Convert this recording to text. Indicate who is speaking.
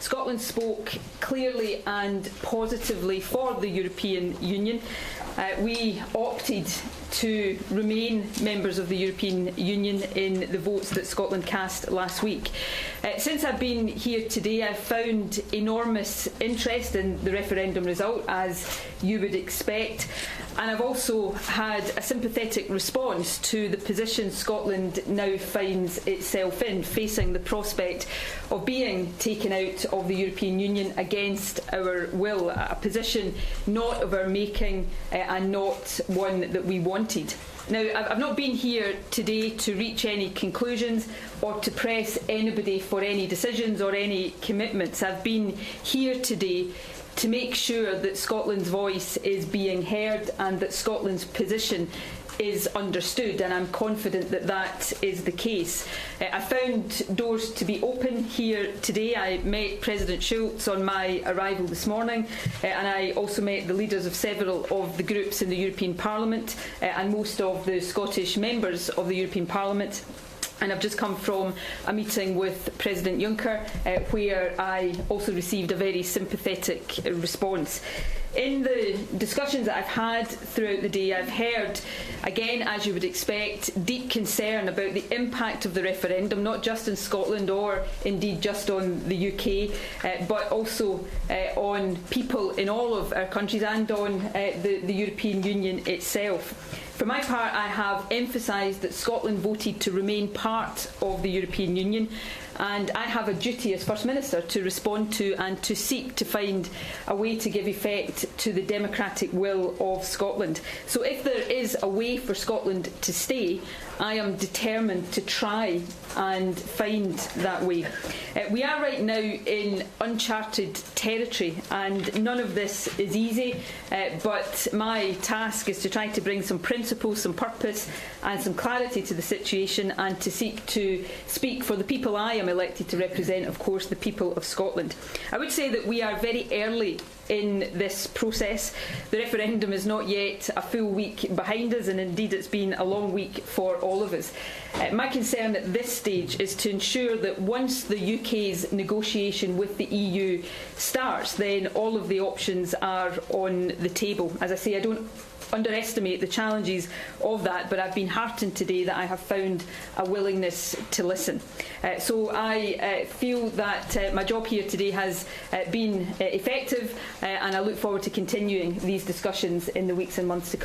Speaker 1: Scotland spoke clearly and positively for the European Union. We opted to remain members of the European Union in the votes that Scotland cast last week. Since I've been here today, I've found enormous interest in the referendum result, as you would expect, and I've also had a sympathetic response to the position Scotland now finds itself in, facing the prospect of being taken out of the European Union against our will, a position not of our making and not one that we wanted. Now, I've not been here today to reach any conclusions or to press anybody for any decisions or any commitments. I've been here today to make sure that Scotland's voice is being heard and that Scotland's position is understood, and I'm confident that that is the case. I found doors to be open here today. I met President Schulz on my arrival this morning, and I also met the leaders of several of the groups in the European Parliament and most of the Scottish members of the European Parliament. And I've just come from a meeting with President Juncker, where I also received a very sympathetic response. In the discussions that I've had throughout the day, I've heard, again, as you would expect, deep concern about the impact of the referendum, not just in Scotland or indeed just on the UK, but also on people in all of our countries and on the European Union itself. For my part, I have emphasised that Scotland voted to remain part of the European Union, and I have a duty as First Minister to respond to and to seek to find a way to give effect to the democratic will of Scotland. So if there is a way for Scotland to stay, I am determined to try and find that way. We are right now in uncharted territory, and none of this is easy, but my task is to try to bring some principles, some purpose and some clarity to the situation, and to seek to speak for the people I am elected to represent, of course, the people of Scotland. I would say that we are very early in this process. The referendum is not yet a full week behind us, and indeed it's been a long week for all of us. My concern at this stage is to ensure that once the UK's negotiation with the EU starts, then all of the options are on the table. As I say, I don't underestimate the challenges of that, but I've been heartened today that I have found a willingness to listen. So I feel that my job here today has been effective, and I look forward to continuing these discussions in the weeks and months to come.